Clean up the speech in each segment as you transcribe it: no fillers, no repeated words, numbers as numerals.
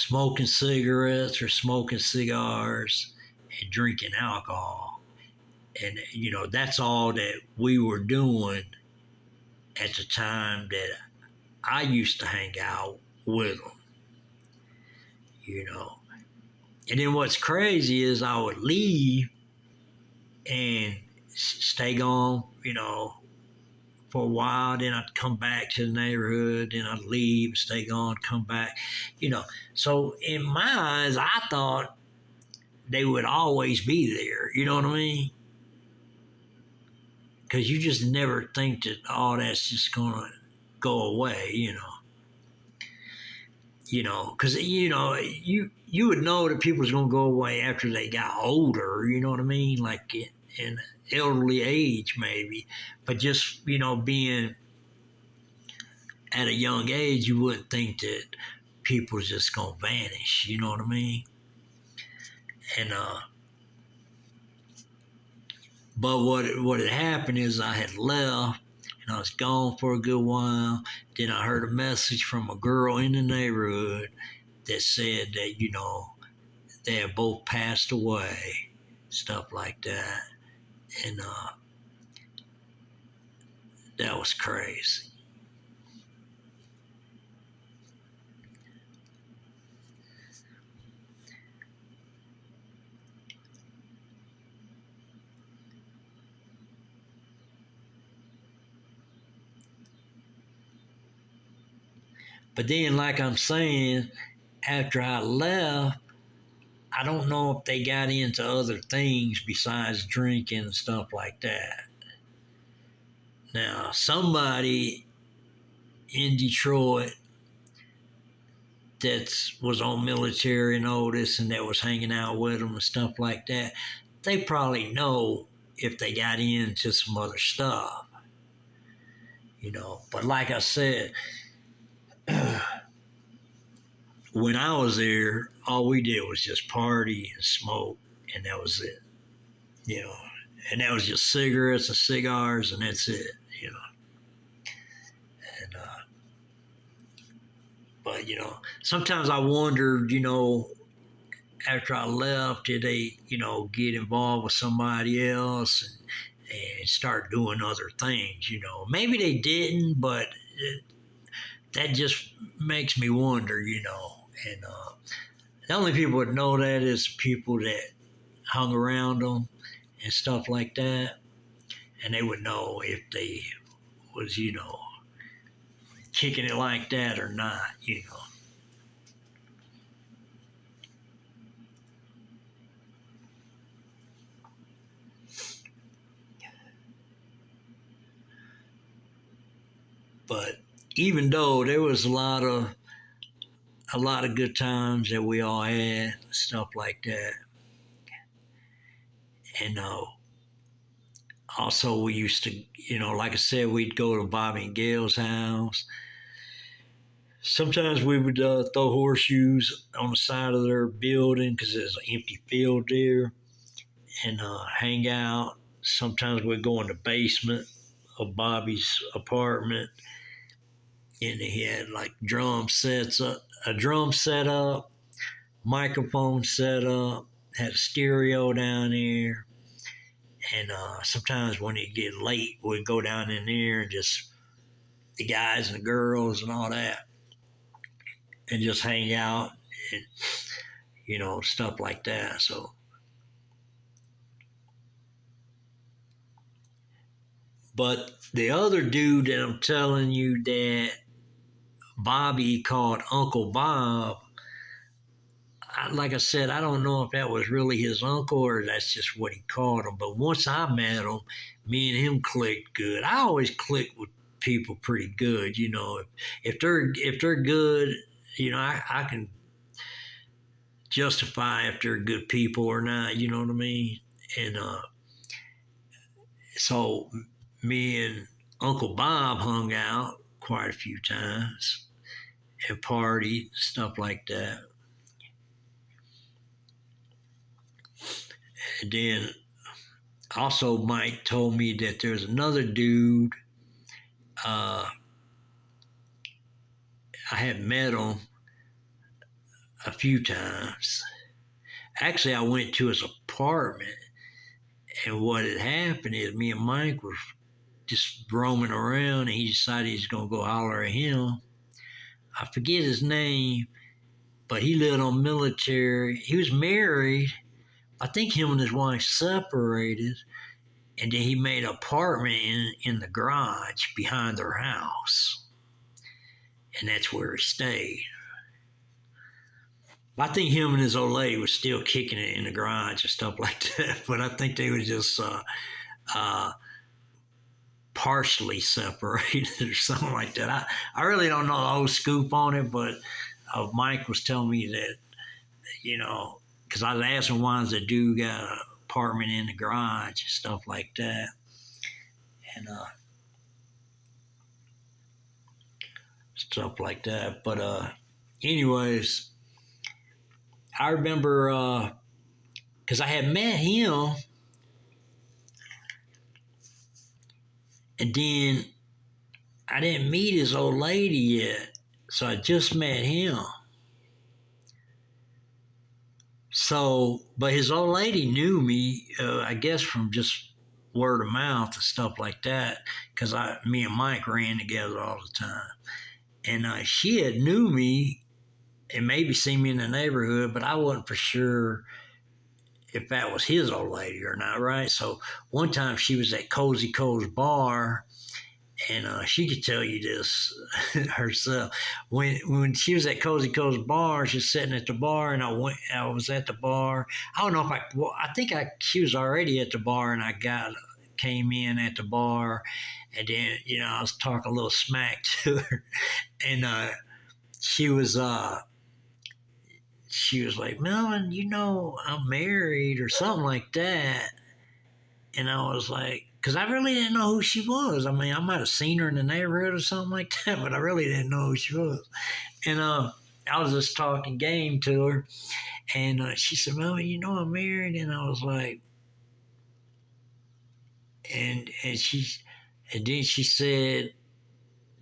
smoking cigarettes or smoking cigars and drinking alcohol. And, that's all that we were doing at the time that I used to hang out with them, And then what's crazy is I would leave and stay gone, for a while. Then I'd come back to the neighborhood. Then I'd leave, stay gone, come back, So in my eyes, I thought they would always be there. You know what I mean? Because you just never think that all that's just going to go away, Because, you would know that people's going to go away after they got older, you know what I mean? Like in elderly age, maybe. But just, being at a young age, you wouldn't think that people's just going to vanish, you know what I mean? And, but what had happened is I had left and I was gone for a good while. Then I heard a message from a girl in the neighborhood that said that, they had both passed away, stuff like that. And that was crazy. But then, like I'm saying, after I left, I don't know if they got into other things besides drinking and stuff like that. Now, somebody in Detroit that was on military and OTIS and that was hanging out with them and stuff like that, they probably know if they got into some other stuff. But like I said, when I was there, all we did was just party and smoke, and that was it. And that was just cigarettes and cigars, and that's it. And but sometimes I wondered, after I left, did they, get involved with somebody else and start doing other things? Maybe they didn't, but that just makes me wonder, And the only people that know that is people that hung around them and stuff like that, and they would know if they was, kicking it like that or not, But even though there was a lot of good times that we all had, stuff like that, and also we used to, like I said, we'd go to Bobby and Gail's house. Sometimes we would throw horseshoes on the side of their building because there's an empty field there, and hang out. Sometimes we'd go in the basement of Bobby's apartment, and he had like a drum set up, microphone set up, had a stereo down there, and sometimes when it get late, we'd go down in there and just the guys and the girls and all that, and just hang out and stuff like that. So, but the other dude that I'm telling you that Bobby called Uncle Bob, like I said, I don't know if that was really his uncle or that's just what he called him. But once I met him, me and him clicked good. I always click with people pretty good. If they're good, I can justify if they're good people or not. You know what I mean? And so me and Uncle Bob hung out quite a few times and partied, stuff like that. And then also Mike told me that there's another dude. I had met him. a few times. Actually, I went to his apartment, and what had happened is me and Mike were just roaming around, and he decided he's going to go holler at him. I forget his name, but he lived on Military. He was married. I think him and his wife separated, and then he made an apartment in the garage behind their house, and that's where he stayed. I think him and his old lady was still kicking it in the garage and stuff like that, but I think they were just partially separated or something like that. I really don't know the whole scoop on it, but Mike was telling me that, because I was asking why does the dude got an apartment in the garage and stuff like that. And stuff like that. But anyways, I remember because I had met him, and then I didn't meet his old lady yet, so I just met him. So, but his old lady knew me, I guess, from just word of mouth and stuff like that, because me and Mike ran together all the time, and she had knew me and maybe seen me in the neighborhood, but I wasn't for sure if that was his old lady or not, right? So one time she was at Cozy Co's bar, and she could tell you this herself. When she was at Cozy Co's bar, she was sitting at the bar, and I was at the bar. I don't know if she was already at the bar, and I came in at the bar, and then I was talking a little smack to her, and she was like, Melvin, I'm married or something like that. And I was like, because I really didn't know who she was. I mean, I might have seen her in the neighborhood or something like that, but I really didn't know who she was. And I was just talking game to her. And she said, Melvin, I'm married. And I was like, and then she said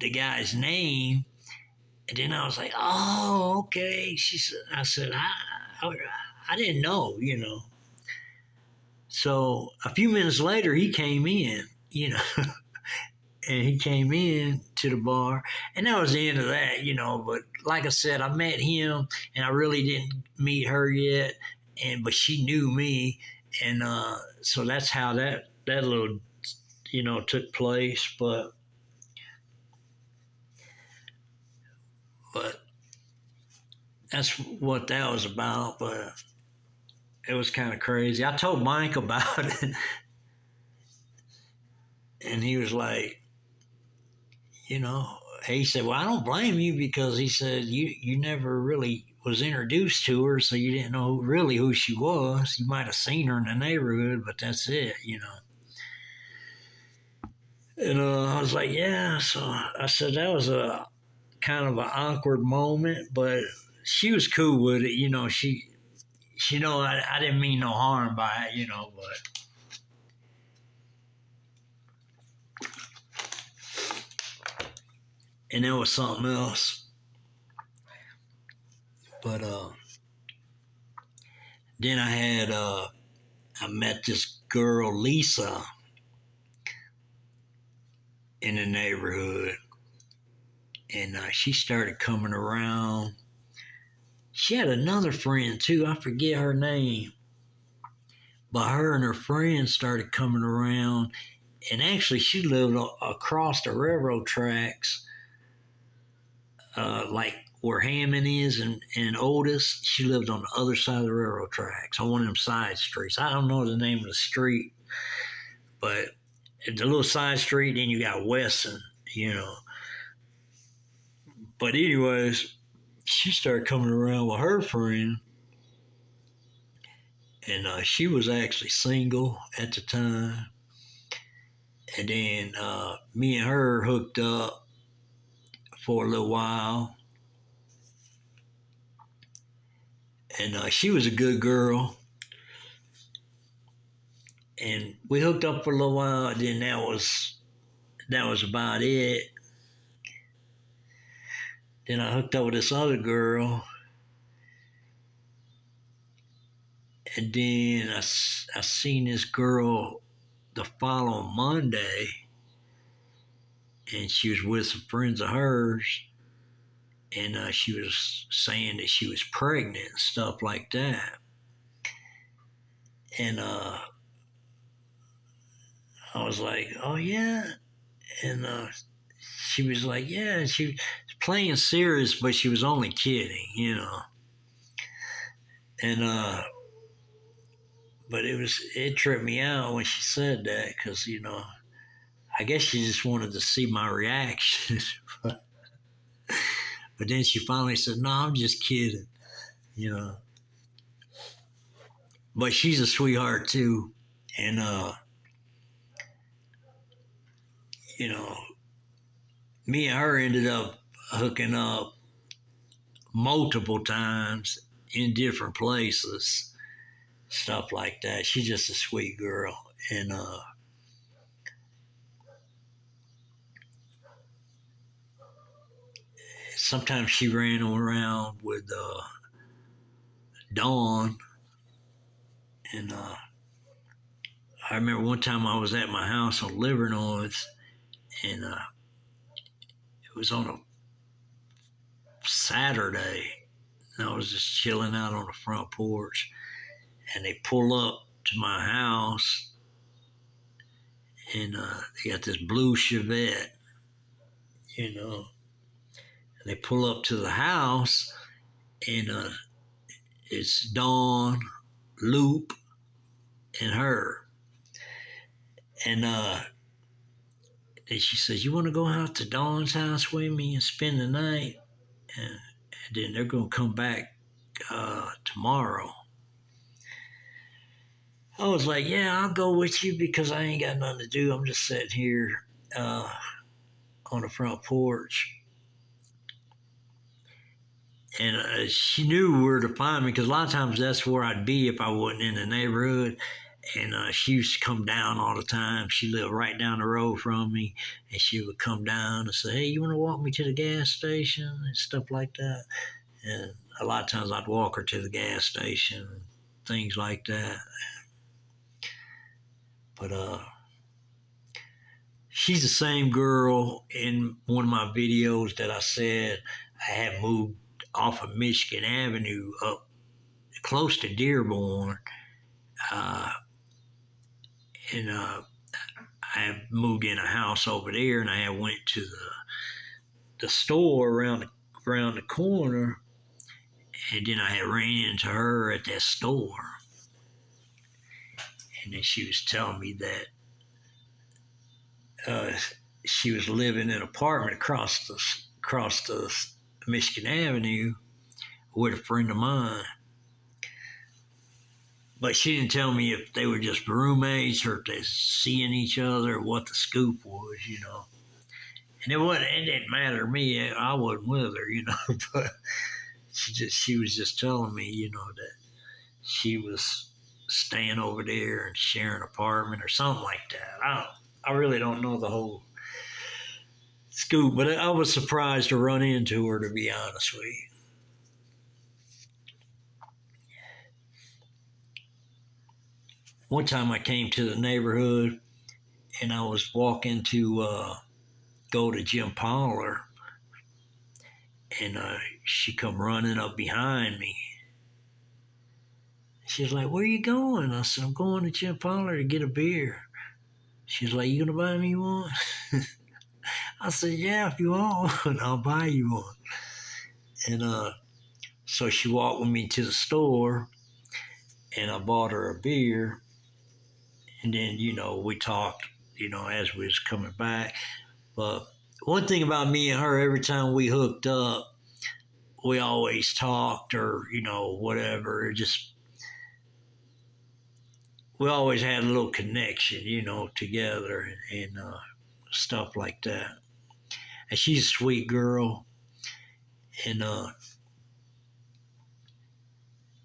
the guy's name. And then I was like, oh, okay. I said, I didn't know. So a few minutes later, he came in, and he came in to the bar, and that was the end of that, But like I said, I met him, and I really didn't meet her yet, but she knew me, and so that's how that little, took place. But that's what that was about. But it was kind of crazy. I told Mike about it, and he was like, he said, well, I don't blame you, because he said you never really was introduced to her, so you didn't know really who she was. You might have seen her in the neighborhood, but that's it. And I was like, yeah. So I said that was a kind of an awkward moment, but she was cool with it. I didn't mean no harm by it, but. And there was something else. But then I met this girl, Lisa, in the neighborhood. And she started coming around. She had another friend too. I forget her name. But her and her friends started coming around. And actually, she lived across the railroad tracks, like where Hammon is and OTIS. She lived on the other side of the railroad tracks, on one of them side streets. I don't know the name of the street, but it's a little side street, then you got Wesson, But anyways, she started coming around with her friend, and she was actually single at the time. And then me and her hooked up for a little while. And she was a good girl. And we hooked up for a little while, and then that was about it. Then I hooked up with this other girl, And then I seen this girl the following Monday, and she was with some friends of hers, and she was saying that she was pregnant and stuff like that. And I was like, oh yeah. And she was like, yeah. And she was playing serious, but she was only kidding. And but it tripped me out when she said that because I guess she just wanted to see my reaction. but then she finally said, no, I'm just kidding. But she's a sweetheart too. And you know, me and her ended up hooking up multiple times in different places, stuff like that. She's just a sweet girl. And sometimes she ran around with Dawn. And I remember one time I was at my house on Livernoise, and it was on a Saturday. And I was just chilling out on the front porch, and they pull up to my house, and they got this blue Chevette, and they pull up to the house, and it's Dawn, Loop, and her. And she says, you want to go out to Dawn's house with me and spend the night? And then they're going to come back tomorrow. I was like, yeah, I'll go with you because I ain't got nothing to do. I'm just sitting here on the front porch. And she knew where to find me because a lot of times that's where I'd be if I wasn't in the neighborhood. And she used to come down all the time. She lived right down the road from me. And she would come down and say, hey, you want to walk me to the gas station and stuff like that? And a lot of times I'd walk her to the gas station, things like that. But she's the same girl in one of my videos that I said I had moved off of Michigan Avenue up close to Dearborn. And I moved in a house over there, and I went to the store around the corner, and then I had ran into her at that store, and then she was telling me that she was living in an apartment across the Michigan Avenue with a friend of mine. But she didn't tell me if they were just roommates or if they're seeing each other or what the scoop was. And it didn't matter to me. I wasn't with her. But she was just telling me, that she was staying over there and sharing an apartment or something like that. I really don't know the whole scoop, but I was surprised to run into her, to be honest with you. One time I came to the neighborhood and I was walking to go to Jim Parlor, and she come running up behind me. She's like, where are you going? I said, I'm going to Jim Parlor to get a beer. She's like, you gonna buy me one? I said, yeah, if you want, I'll buy you one. And so she walked with me to the store, and I bought her a beer. And then, we talked, as we was coming back. But one thing about me and her, every time we hooked up, we always talked or, whatever. We always had a little connection, together and stuff like that. And she's a sweet girl. And,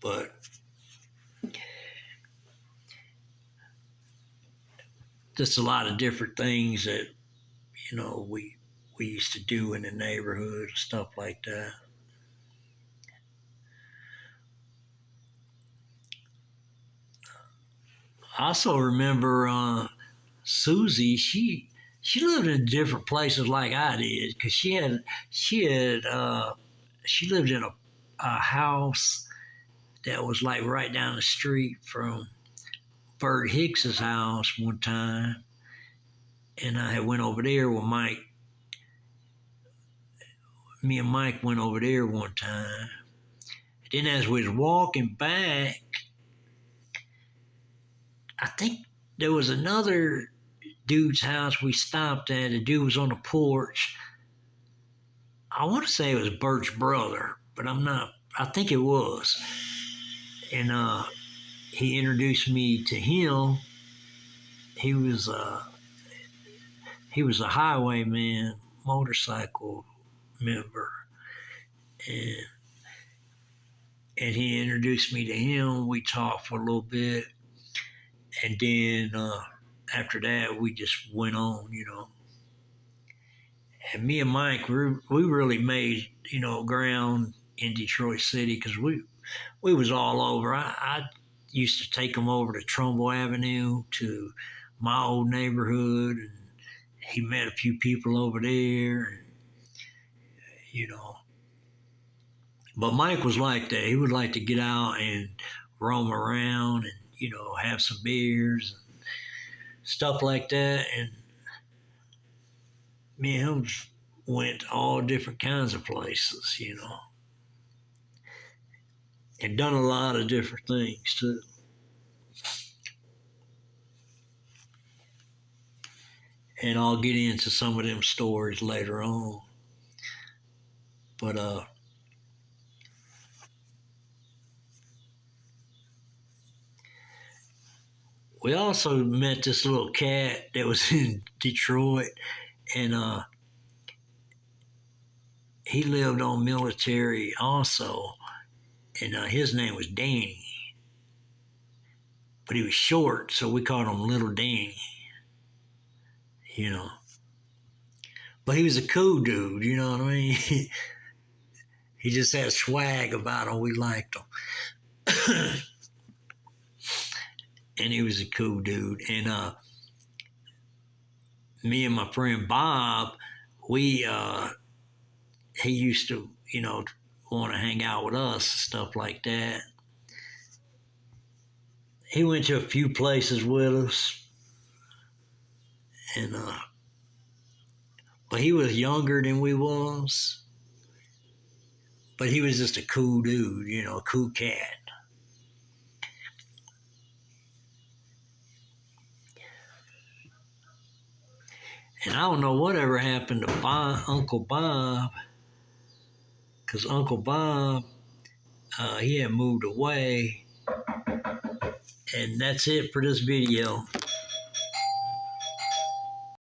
but just a lot of different things that, we used to do in the neighborhood, stuff like that. I also remember Susie. She lived in different places like I did because she lived in a house that was like right down the street from Bert Hicks's house one time, and I had went over there with Mike. Me and Mike went over there one time. Then as we was walking back, I think there was another dude's house we stopped at. The dude was on the porch. I want to say it was Bert's brother, but I'm not. I think it was. And he introduced me to him. He was a highwayman, motorcycle member, and he introduced me to him. We talked for a little bit, and then after that, we just went on, And me and Mike, we really made ground in Detroit City because we was all over. I used to take him over to Trumbull Avenue to my old neighborhood, and he met a few people over there, and, you know. But Mike was like that. He would like to get out and roam around and have some beers and stuff like that. And me and him went all different kinds of places, and done a lot of different things too. And I'll get into some of them stories later on. But we also met this little cat that was in Detroit, and he lived on Military also, and his name was Danny. But he was short, so we called him Little Danny, you know. But he was a cool dude, you know what I mean? He just had swag about him. We liked him. And he was a cool dude. And me and my friend Bob, he used to, want to hang out with us, stuff like that. He went to a few places with us. And but he was younger than we was. But he was just a cool dude, a cool cat. And I don't know whatever happened to Uncle Bob, because Uncle Bob, he had moved away. And that's it for this video.